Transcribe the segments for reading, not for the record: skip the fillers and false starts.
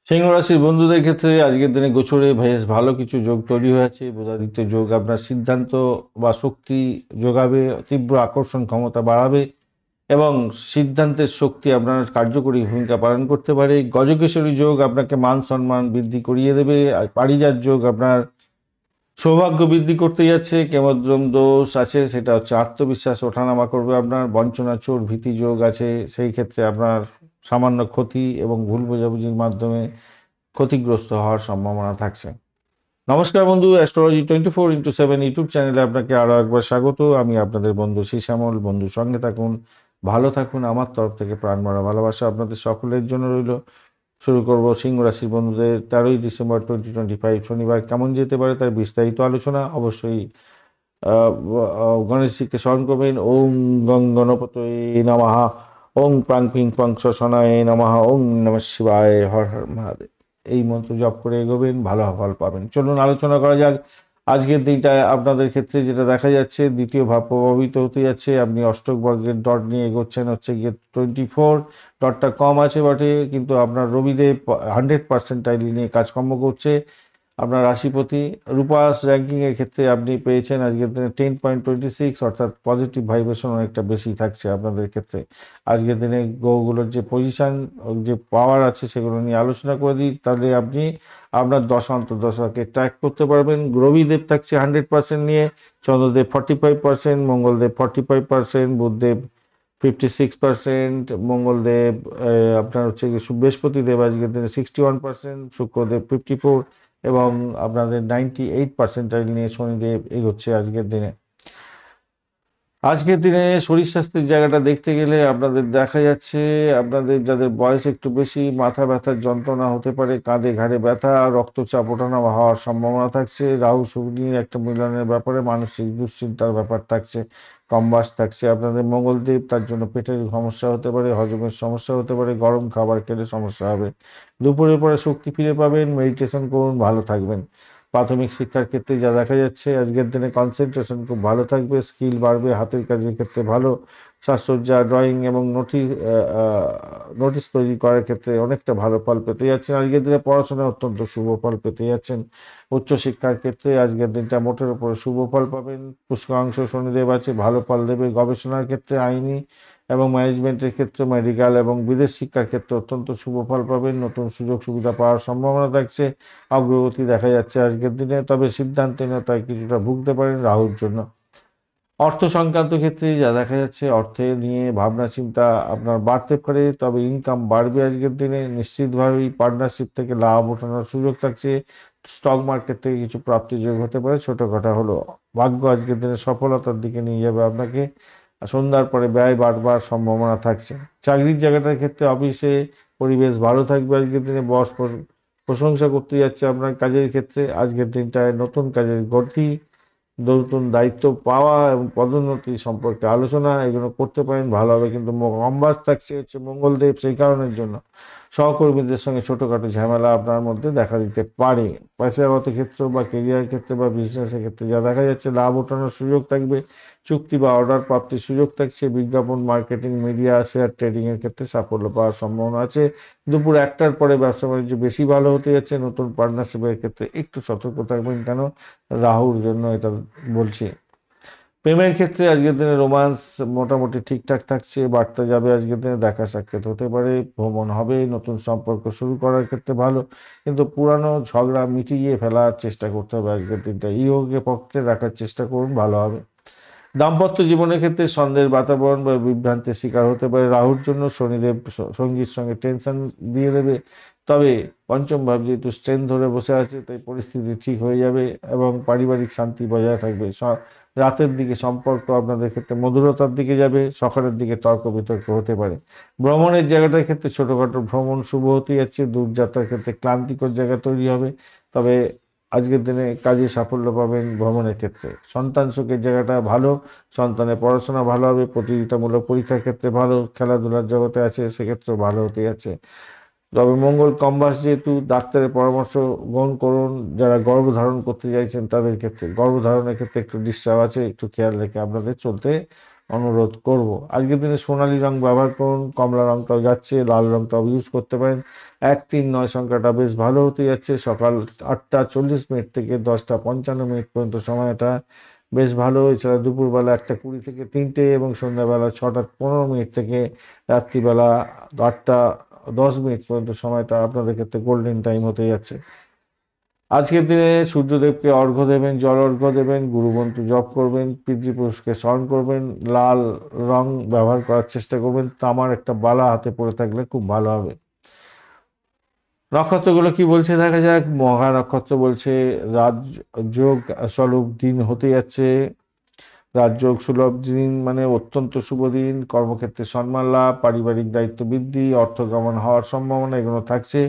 সিংহ রাশির বন্ধুদের ক্ষেত্রে আজকের দিনে গোচরে বেশ ভালো কিছু যোগ তৈরি হয়েছে। বুধাদিত্য যোগ আপনার সিদ্ধান্ত বা শক্তি যোগাবে, তীব্র আকর্ষণ ক্ষমতা বাড়াবে এবং সিদ্ধান্তের শক্তি আপনার কার্যকরী ভূমিকা পালন করতে পারে। গজকেশরী যোগ আপনাকে মান সম্মান বৃদ্ধি করিয়ে দেবে। আর পারিজাত যোগ আপনার সৌভাগ্য বৃদ্ধি করতে যাচ্ছে। কেমদ্রম দোষ আছে, সেটা হচ্ছে আত্মবিশ্বাস ওঠানামা করবে আপনার। বঞ্চনা চোর ভীতি যোগ আছে, সেই ক্ষেত্রে আপনার সামান্য ক্ষতি এবং ভুল বোঝাবুঝির মাধ্যমে ক্ষতিগ্রস্ত হওয়ার সম্ভাবনা থাকছে। নমস্কার বন্ধু, অ্যাস্ট্রোলজি 24x7 ইউটিউব চ্যানেলে আপনাকে আরও একবার স্বাগত। আমি আপনাদের বন্ধু শ্যামল। বন্ধু সঙ্গে থাকুন, ভালো থাকুন। আমার তরফ থেকে প্রাণ ভরা ভালোবাসা আপনাদের সকলের জন্য রইল। শুরু করব সিংহ রাশির বন্ধুদের 13ই ডিসেম্বর 2025 শনিবার কেমন যেতে পারে তার বিস্তারিত আলোচনা। অবশ্যই গণেশজিকে স্মরণ করবেন। ওং গং গণপতয়ে নমঃ, ওং প্রাং পিং পং শশনায় নমঃ, ওং নমঃ শিবায়, হর হর মহাদেব। এই মন্ত্র জপ করে এগোবেন, ভালো ফল পাবেন। চলুন আলোচনা করা যাক। আজকের দিনটা আপনাদের ক্ষেত্রে যেটা দেখা যাচ্ছে, দ্বিতীয় ভাব প্রভাবিত হতে যাচ্ছে। আপনি অষ্টক বর্গের ডট নিয়ে এগোচ্ছেন হচ্ছে গিয়ে 24। ডটটা কম আছে বটে, কিন্তু আপনার রবিদেব 100% নিয়ে কাজকর্ম করছে। আপনার রাশিপতি রূপাস র্যাঙ্কিংয়ের ক্ষেত্রে আপনি পেয়েছেন আজকের দিনে 10.26, অর্থাৎ পজিটিভ ভাইব্রেশন অনেকটা বেশি থাকছে আপনাদের ক্ষেত্রে। আজকের দিনে গ্রহগুলোর যে পজিশান, যে পাওয়ার আছে, সেগুলো নিয়ে আলোচনা করে দিই। তাহলে আপনি আপনার দশা অন্তর্দশাকে ট্র্যাক করতে পারবেন। রবিদেব থাকছে 100% নিয়ে, চন্দ্রদেব 45%, মঙ্গলদেব 45%, বুধদেব 56%, মঙ্গলদেব আপনার হচ্ছে বৃহস্পতিদেব আজকের দিনে 61%, শুক্রদেব 54 এবং আপনাদের 98% নিয়ে শনিদেব এগোচ্ছে আজকের দিনে। আজকের দিনে শরীর স্বাস্থ্যের জায়গাটা দেখতে গেলে আপনাদের দেখা যাচ্ছে, আপনাদের যাদের বয়স একটু বেশি, মাথা ব্যথার যন্ত্রণা হতে পারে, কাঁধে ঘাড়ে ব্যথা, রক্তচাপ ওঠানামা হওয়ার সম্ভাবনা থাকছে। রাহু শনির একটা মিলনের ব্যাপারে মানসিক দুশ্চিন্তার ব্যাপার থাকছে, কম বাস থাকছে। আপনাদের মঙ্গলদেব, তার জন্য পেটের সমস্যা হতে পারে, হজমের সমস্যা হতে পারে, গরম খাবার খেলে সমস্যা হবে। দুপুরের পরে শক্তি ফিরে পাবেন, মেডিটেশন করুন, ভালো থাকবেন। প্রাথমিক শিক্ষার ক্ষেত্রে যা দেখা যাচ্ছে, আজকের দিনে কনসেন্ট্রেশন খুব ভালো থাকবে, স্কিল বাড়বে, হাতের কাজের ক্ষেত্রে ভালো। সাজসজ্জা, ড্রয়িং এবং নোটিশ তৈরি করার ক্ষেত্রে অনেকটা ভালো ফল পেতে যাচ্ছেন। আজকের দিনে পড়াশোনায় অত্যন্ত শুভ ফল পেতে যাচ্ছেন। উচ্চশিক্ষার ক্ষেত্রে আজকের দিনটা মোটের উপরে শুভ ফল পাবেন। পুষ্করাংশ শনিদেব আছে, ভালো ফল দেবে। গবেষণার ক্ষেত্রে, আইনি এবং ম্যানেজমেন্টের ক্ষেত্রে, মেডিকেল এবং বিদেশ শিক্ষার ক্ষেত্রে অত্যন্ত শুভ ফল পাবেন। নতুন সুযোগ সুবিধা পাওয়ার সম্ভাবনা থাকছে। অগ্রগতি দেখা যাচ্ছে আজকের দিনে, তবে সিদ্ধান্তহীনতায় কিছুটা ভুগতে পারেন রাহুর জন্য। অর্থ সংক্রান্ত ক্ষেত্রে যা দেখা যাচ্ছে, অর্থে নিয়ে ভাবনা চিন্তা আপনার বাড়তে পারে, তবে ইনকাম বাড়বে আজকের দিনে। নিশ্চিতভাবেই পার্টনারশিপ থেকে লাভ ওঠানোর সুযোগ থাকছে। স্টক মার্কেট থেকে কিছু প্রাপ্তিযোগ হতে পারে, ছোটোখাটো হলো। ভাগ্য আজকের দিনে সফলতার দিকে নিয়ে যাবে আপনাকে। সন্ধ্যার পরে ব্যয় বাড়বার সম্ভাবনা থাকছে। চাকরির জায়গাটার ক্ষেত্রে অফিসে পরিবেশ ভালো থাকবে আজকের দিনে। বস প্রশংসা করতে যাচ্ছে আপনার কাজের ক্ষেত্রে। আজকের দিনটায় নতুন কাজের গতি, নতুন দায়িত্ব পাওয়া এবং পদোন্নতি সম্পর্কে আলোচনা, এগুলো করতে পারেন, ভালো হবে। কিন্তু কম্বাস থাকছে হচ্ছে মঙ্গলদেব, সেই কারণের জন্য সহকর্মীদের সঙ্গে ছোটোখাটো ঝামেলা আপনার মধ্যে দেখা দিতে পারে। পেশাগত ক্ষেত্র বা কেরিয়ার ক্ষেত্রে বা বিজনেসের ক্ষেত্রে যা দেখা যাচ্ছে, লাভ ওঠানোর সুযোগ থাকবে। চুক্তি বা অর্ডার প্রাপ্তির সুযোগ থাকছে। বিজ্ঞাপন, মার্কেটিং, মিডিয়া, শেয়ার ট্রেডিংয়ের ক্ষেত্রে সাফল্য পাওয়ার সম্ভাবনা আছে। দুপুর 1টার পরে ব্যবসা বাণিজ্য বেশি ভালো হতে যাচ্ছে। নতুন পার্টনারশিপের ক্ষেত্রে একটু সতর্ক থাকবেন, কেন রাহুর জন্য এটা বলছি। প্রেমের ক্ষেত্রে আজকের দিনে রোমান্স মোটামুটি ঠিকঠাক থাকছে, বাড়তে যাবে। আজকের দিনে দেখা সাক্ষাৎ হতে পারে, ভ্রমণ হবে, নতুন সম্পর্ক শুরু করার ক্ষেত্রে ভালো। কিন্তু পুরানো ঝগড়া মিটিয়ে ফেলার চেষ্টা করতে হবে আজকের দিনটা। ইহোকে পক্ষে রাখার চেষ্টা করুন, ভালো হবে। দাম্পত্য জীবনের ক্ষেত্রে সন্দেহের বাতাবরণ বা বিভ্রান্তির শিকার হতে পারে রাহুর জন্য। শনিদেব সঙ্গীর সঙ্গে টেনশন দিয়ে দেবে, তবে পঞ্চম ভাব যেহেতু স্ট্রেন ধরে বসে আছে, তাই পরিস্থিতি ঠিক হয়ে যাবে এবং পারিবারিক শান্তি বজায় থাকবে। রাতের দিকে সম্পর্ক আপনাদের ক্ষেত্রে মধুরতার দিকে যাবে, সকালের দিকে তর্ক বিতর্ক হতে পারে। ভ্রমণের জায়গাটার ক্ষেত্রে ছোটোখাটো ভ্রমণ শুভ হতে যাচ্ছে। দূরযাত্রার ক্ষেত্রে ক্লান্তিকর জায়গা তৈরি হবে, তবে আজকের দিনে কাজে সাফল্য পাবেন। ভ্রমণের ক্ষেত্রে সন্তান সুখের জায়গাটা ভালো, সন্তানের পড়াশোনা ভালো হবে। প্রতিযোগিতামূলক পরীক্ষার ক্ষেত্রে ভালো, খেলাধুলার জগতে আছে, সেক্ষেত্রেও ভালো হতে যাচ্ছে। তবে মঙ্গল কম্বাস যেহেতু, ডাক্তারের পরামর্শ গ্রহণ করুন। যারা গর্ভধারণ করতে চাইছেন তাদের ক্ষেত্রে, গর্ভধারণের ক্ষেত্রে একটু ডিস্টার্ব আছে, একটু খেয়াল রেখে আপনাদের চলতে অনুরোধ করব। আজকের দিনে সোনালী রং ব্যবহার করুন, কমলা রংটাও যাচ্ছে, লাল রংটাও ইউজ করতে পারেন। 139 সংখ্যাটা বেশ ভালো হতে যাচ্ছে। সকাল 8টা 40 মিনিট থেকে 10টা 55 মিনিট পর্যন্ত সময়টা বেশ ভালো। এছাড়া দুপুরবেলা 1টা 20 থেকে 3টে এবং সন্ধ্যাবেলা 6টা 15 মিনিট থেকে রাত্রিবেলা 8টা 10 মিনিট পর্যন্ত সময়টা আপনাদের ক্ষেত্রে গোল্ডেন টাইম হতে যাচ্ছে। আজকের দিনে সূর্যদেবকে অর্ঘ্য দেবেন, জল অর্ঘ্য দেবেন, গুরুমন্ত্র জপ করবেন, পিতৃপুরুষকে স্মরণ করবেন, লাল রং ব্যবহার করার চেষ্টা করবেন। তামার একটা বালা হাতে পড়ে থাকলে খুব ভালো হবে। নক্ষত্রগুলো কি বলছে দেখা যাক। মহা নক্ষত্র বলছে রাজযোগ স্বরূপ দিন হতে যাচ্ছে। রাজযোগ সুলভ দিন মানে অত্যন্ত শুভ দিন। কর্মক্ষেত্রে সম্মান লাভ, পারিবারিক দায়িত্ব বৃদ্ধি, অর্থগমন হওয়ার সম্ভাবনা এগুলো থাকছে।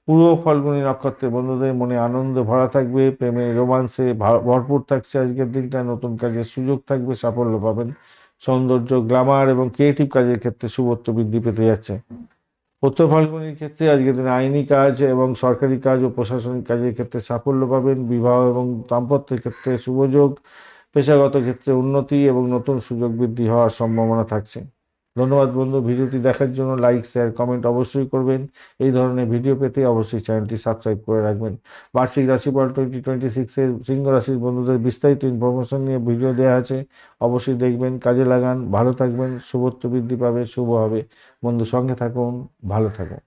পূর্ব ফাল্গুনী নক্ষত্রের বন্ধুদের মনে আনন্দ ভরা থাকবে, প্রেমে রোমান্সে ভরপুর থাকছে। আজকের দিনটা নতুন কাজের সুযোগ থাকবে, সাফল্য পাবেন। সৌন্দর্য, গ্ল্যামার এবং ক্রিয়েটিভ কাজের ক্ষেত্রে শুভত্ব বৃদ্ধি পেতে যাচ্ছে। উত্তর ফাল্গুনির ক্ষেত্রে আজকের দিনে আইনি কাজ এবং সরকারি কাজ ও প্রশাসনিক কাজের ক্ষেত্রে সাফল্য পাবেন। বিবাহ এবং দাম্পত্যের ক্ষেত্রে শুভযোগ, পেশাগত ক্ষেত্রে উন্নতি এবং নতুন সুযোগ বৃদ্ধি হওয়ার সম্ভাবনা থাকছে। ধন্যবাদ বন্ধু, ভিডিওটি দেখার জন্য। লাইক শেয়ার কমেন্ট অবশ্যই করবেন। এই ধরনের ভিডিও পেতে অবশ্যই চ্যানেলটি সাবস্ক্রাইব করে রাখবেন। বার্ষিক রাশিফল 2026-এর সিংহ রাশির বন্ধুদের বিস্তারিত ইনফরমেশন নিয়ে ভিডিও দেওয়া আছে, অবশ্যই দেখবেন, কাজে লাগান। ভালো থাকবেন, শুভত্ব বৃদ্ধি পাবে, শুভ হবে। বন্ধু সঙ্গে থাকুন, ভালো থাকুন।